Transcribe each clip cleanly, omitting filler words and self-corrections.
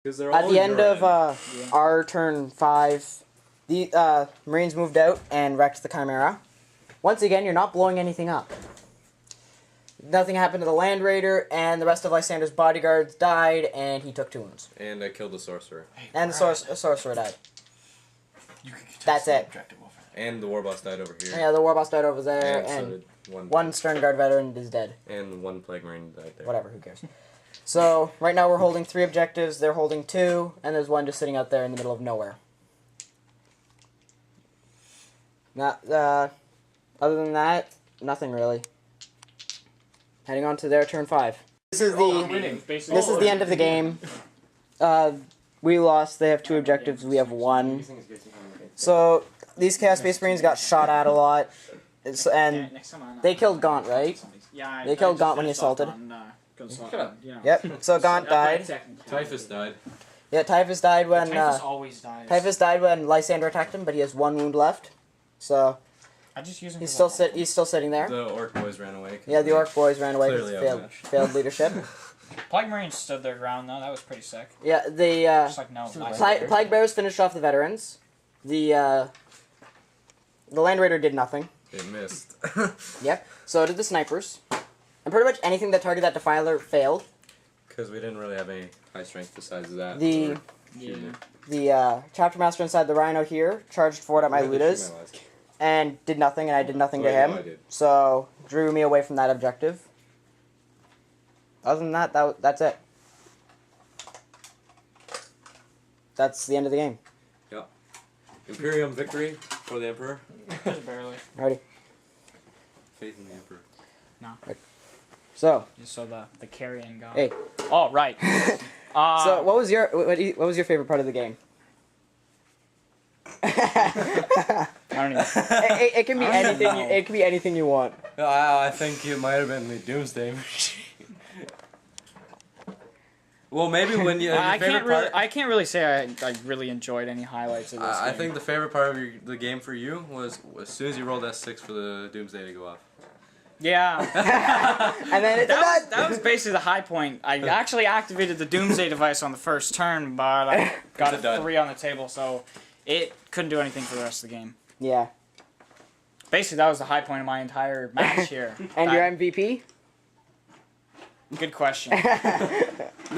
At the end of our turn 5, the Marines moved out and wrecked the Chimera. Once again, you're not blowing anything up. Nothing happened to the Land Raider, and the rest of Lysander's bodyguards died, and he took 2 wounds. And I killed the sorcerer. And the sorcerer died. That's it. And the war boss died over here. Yeah, the war boss died over there, And and so one Stern Guard veteran is dead. And 1 plague marine died there. Whatever, who cares? So, right now we're holding 3 objectives, they're holding 2, and there's 1 just sitting out there in the middle of nowhere. Not, other than that, nothing really. Heading on to their turn 5. This is the end of the game. We lost, they have 2 objectives, we have 1. So, these Chaos Space Marines got shot at a lot, and they killed Gaunt, right? Yeah, they killed Gaunt when he assaulted. Yep, so Gaunt died. Typhus died. Yeah, Typhus died when Typhus always dies. Typhus died when Lysander attacked him, but he has 1 wound left. So I just use him he's still sitting there. The Orc boys ran away. Yeah, the Orc boys ran away Clearly because failed leadership. Plague Marines stood their ground though. That was pretty sick. Yeah, the Just like no. Plague Bearers finished off the veterans. The Land Raider did nothing. It missed. Yep. So did the snipers. And pretty much anything that targeted that Defiler failed. Because we didn't really have any high strength besides that. The Chapter Master inside the Rhino here charged forward at my Ludas and did nothing, and I did nothing to him. So drew me away from that objective. Other than that, that's it. That's the end of the game. Yeah. Imperium victory for the Emperor. Just barely. Alrighty. Faith in the Emperor. No. Right. So. Just so the carrion guy. Hey. Oh right. So what was your favorite part of the game? I don't even. It can be anything. It can be anything you want. I think it might have been the Doomsday Machine. Well, maybe when you. I can't really say I really enjoyed any highlights of this. I think the favorite part of the game for you was as soon as you rolled S6 for the Doomsday to go off. Yeah. And then that was basically the high point. I actually activated the Doomsday device on the first turn, but I got a 3 on the table, so it couldn't do anything for the rest of the game. Yeah. Basically, that was the high point of my entire match here. And your MVP? Good question.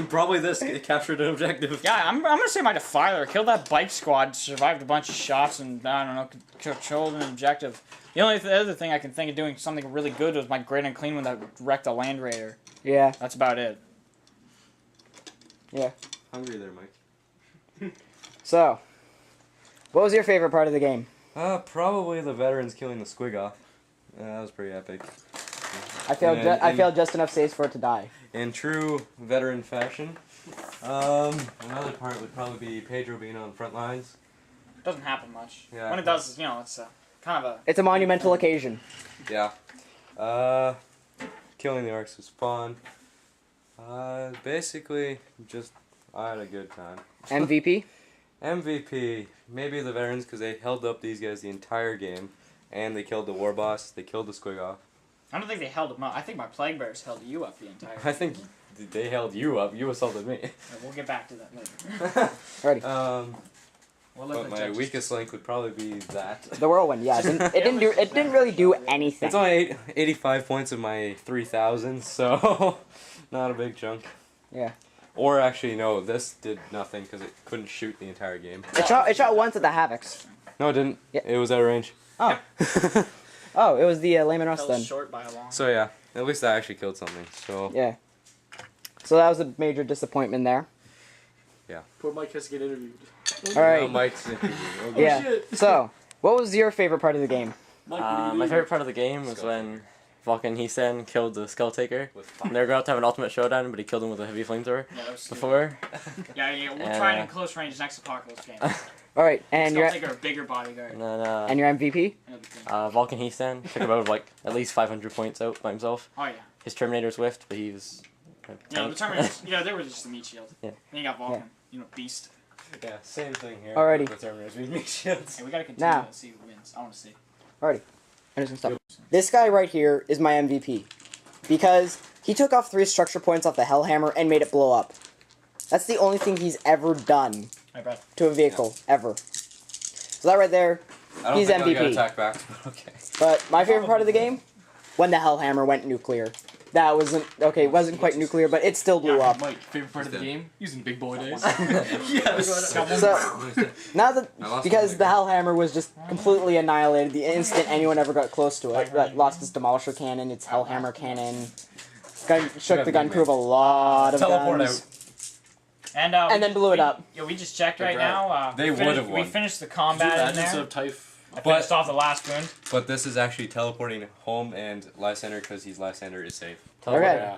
Probably this captured an objective. Yeah, I'm gonna say my Defiler killed that bike squad, survived a bunch of shots, and I don't know, controlled an objective. The only other thing I can think of doing something really good was my Great and Clean one that wrecked a Land Raider. Yeah. That's about it. Yeah. Hungry there, Mike. So, what was your favorite part of the game? Probably the veterans killing the squig off. That was pretty epic. I failed just enough saves for it to die. In true veteran fashion. Another part would probably be Pedro being on the front lines. Doesn't happen much. Yeah. When it does, it's kind of a... It's a monumental occasion. Yeah. Killing the orcs was fun. Basically, I had a good time. MVP? MVP, maybe the veterans because they held up these guys the entire game, and they killed the war boss. They killed the squig off. I don't think they held him up. I think my Plague Bears held you up the entire game. I think they held you up. You assaulted me. We'll get back to that later. Ready. But my weakest link would probably be that. The whirlwind, yeah. It didn't really do anything. It's only 85 points of my 3,000, so not a big chunk. Yeah. Or actually, no, this did nothing because it couldn't shoot the entire game. It shot once at the Havocs. No, it didn't. Yeah. It was out of range. Oh. Oh, it was the Layman Rust then. Short by a long. So yeah, at least I actually killed something. So yeah. So that was a major disappointment there. Yeah. Poor Mike has to get interviewed. All right. No, Mike's Yeah. So, what was your favorite part of the game? My favorite part of the game was when Vulcan Heesan killed the Skull Taker. And they were about to have an ultimate showdown, but he killed him with a heavy flamethrower before. Yeah, we'll try it in close range next Apocalypse game. All right, and Skull Taker, a bigger bodyguard. And then, and your MVP? Vulcan Heesan took about at least 500 points out by himself. Oh yeah. His Terminator's whiffed, but he was. Yeah, the Terminators. Yeah, they were just the meat shield. Yeah. Then you got Vulcan. Beast. Yeah, same thing here. Alrighty. The Terminators with meat shields. Hey, we gotta continue to see who wins. I want to see. Alrighty. I'm just gonna stop. This guy right here is my MVP. Because he took off 3 structure points off the Hellhammer and made it blow up. That's the only thing he's ever done Hey, Brad. to a vehicle, ever. So that right there, I don't he's think I'll get MVP. attack back, but okay. But my favorite part of the game, when the Hellhammer went nuclear. That wasn't, okay, it wasn't quite nuclear, but it still blew up. Mike, favorite part of the game? Using big boy days. Yes. So, now that, because the Hellhammer was just completely annihilated the instant anyone ever got close to it. It lost its Demolisher cannon, its Hellhammer cannon. Shook the gun crew of a lot of Teleport guns. out. And then blew it up. Yeah, we just checked right now. They would have won. We finished the combat in there. I But- finished off the last wound. But this is actually teleporting home and Lysander because Lysander is safe. Okay.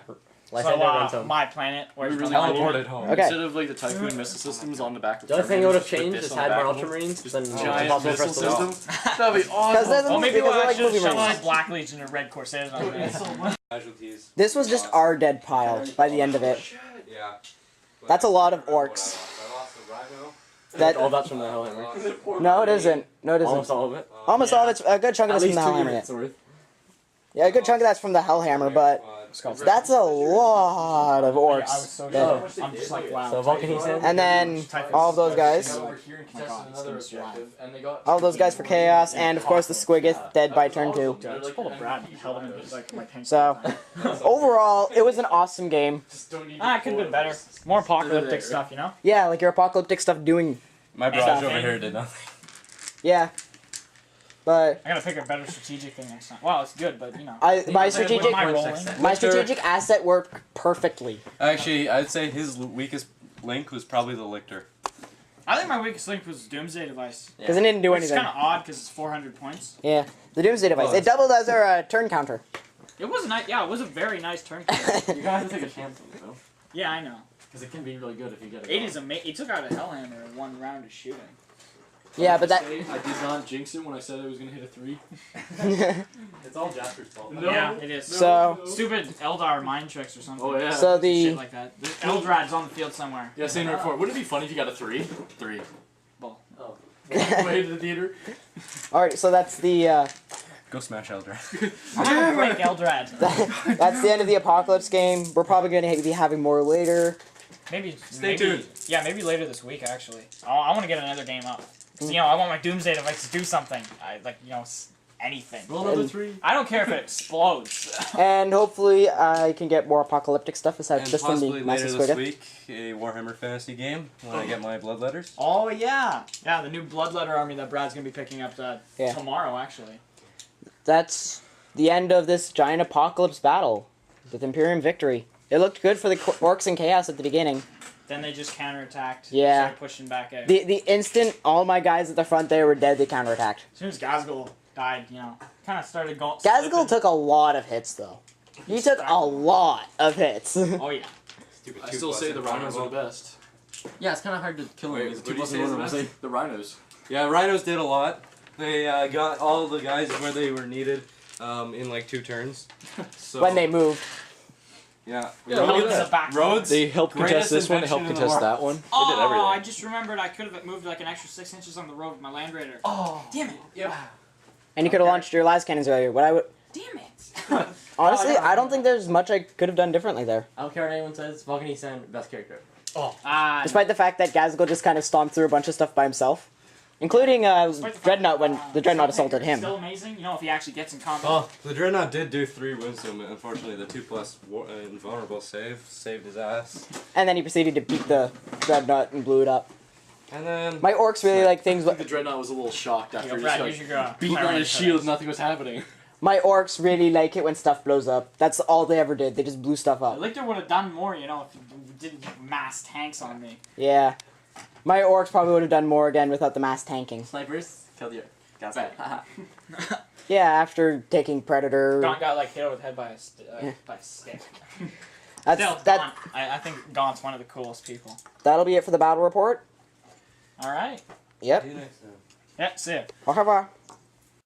So, my planet. Where's We really my Teleported home. Okay. Instead of like the Typhoon missile systems on the back of The other thing it would have Terminators, put changed this is on the had back more of them. Ultramarines, then it's Giant impossible for missile us to win. system. That'd be Because awesome. they're the Well, maybe because we'll they're like actually movie shove rings. like Black Legion and Red Corsairs on there. Casualties. This was just our dead pile by the end of it. Yeah. That's a lot of orcs. I lost the Rhino. That All that's from the Hellhammer. no, it isn't. No, it Almost isn't. all of it. Almost all of it's a good chunk of At it's from least the 2 Hellhammer. units worth. Yeah, a good chunk of that's from the Hellhammer, but that's a lot of I was orcs. so Yeah. sure. I'm just like, wow. So Vulcan, he said. And then all of those guys. All of those guys for Chaos, and of course the Squiggoth, dead by turn 2. I just pulled a Brad and held him in like my tank. So, overall, it was an awesome game. It could have been better. More apocalyptic stuff, you know? Yeah, like your apocalyptic stuff doing, My barrage over here did nothing. yeah. But I gotta pick a better strategic thing next time. Well, it's good, but you know. my strategic My strategic asset worked perfectly. Actually, I'd say his weakest link was probably the Lictor. I think my weakest link was Doomsday Device. Because it didn't do Which is anything. kind of odd because it's 400 points. Yeah, the Doomsday Device. It doubled as our turn counter. It was a nice, yeah, it was a very nice turn. You gotta have to take a chance on it, though. Yeah, I know. Because it can be really good if you get it. 8 is amazing. He took out a Hellhammer in 1 round of shooting. Yeah, but that. I did not jinx it when I said I was gonna hit a 3. It's all Jasper's fault. No. Yeah, it is. So- Stupid Eldar mind tricks or something. Oh yeah. So Shit the like that. The Eldrad's on the field somewhere. Yeah, same report. Wouldn't it be funny if you got a 3? 3. Ball. Oh. Way to the theater. all right, so that's the Go smash Eldra. I'm gonna break Eldrad. that's the end of the Apocalypse game. We're probably going to be having more later. Maybe. Stay tuned. Yeah, maybe later this week actually. I want to get another game up. 'Cause, you know, I want my Doomsday Device to do something. I like, you know, anything. Roll another 3. I don't care if it explodes. And hopefully I can get more apocalyptic stuff aside And just from the possibly Massive later this Squiggoth. week, a Warhammer Fantasy game when I get my bloodletters. Oh yeah, yeah, the new Bloodletter army that Brad's gonna be picking up Yeah. tomorrow actually. That's the end of this giant apocalypse battle with Imperium victory. It looked good for the orcs and chaos at the beginning. Then they just counterattacked. Yeah. Started pushing back out. The instant all my guys at the front there were dead, they counterattacked. As soon as Gazgul died, you know, kind of started going. Gazgul took a lot of hits though. He took a lot of hits. Oh yeah. Stupid I still say the rhinos are the best. Yeah, it's kind of hard to kill Wait, him. what did you say is the best? The rhinos. Yeah, Rhinos did a lot. They got all the guys where they were needed in like 2 turns. So, When they moved. Yeah. Yeah, Held look in at the that. back. Roads. They helped Greatest contest this one, they helped invention in the contest world. that one. Oh, They did everything. I just remembered I could have moved like an extra 6 inches on the road with my Land Raider. Oh. Damn it. Yep. And you could have launched your las cannons earlier. What I would Damn it. honestly, I don't think there's much I could have done differently there. I don't care what anyone says. Vulcan Easton, best character. Despite the fact that Gazgul just kind of stomped through a bunch of stuff by himself. Including Dreadnought when the Dreadnought assaulted him. Still amazing, you know, if he actually gets in combat. Oh, the Dreadnought did do 3 wisdom. Unfortunately, the 2+ invulnerable saved his ass. And then he proceeded to beat the Dreadnought and blew it up. And then My orcs really like things. I think the Dreadnought was a little shocked after Yo, he Brad, just here's like, your beating on his shield, nothing was happening. My orcs really like it when stuff blows up. That's all they ever did. They just blew stuff up. Lictor would have done more, you know, if he didn't mass tanks on me. Yeah. My orcs probably would have done more again without the mass tanking. Snipers, kill the Gas Bad. Yeah, after taking Predator. Gaunt got like hit over the head by a stick. That's, Still, that, Gaunt. I think Gaunt's one of the coolest people. that'll be it for the battle report. All right. Yep. see you next time. Yeah, see ya. Au revoir.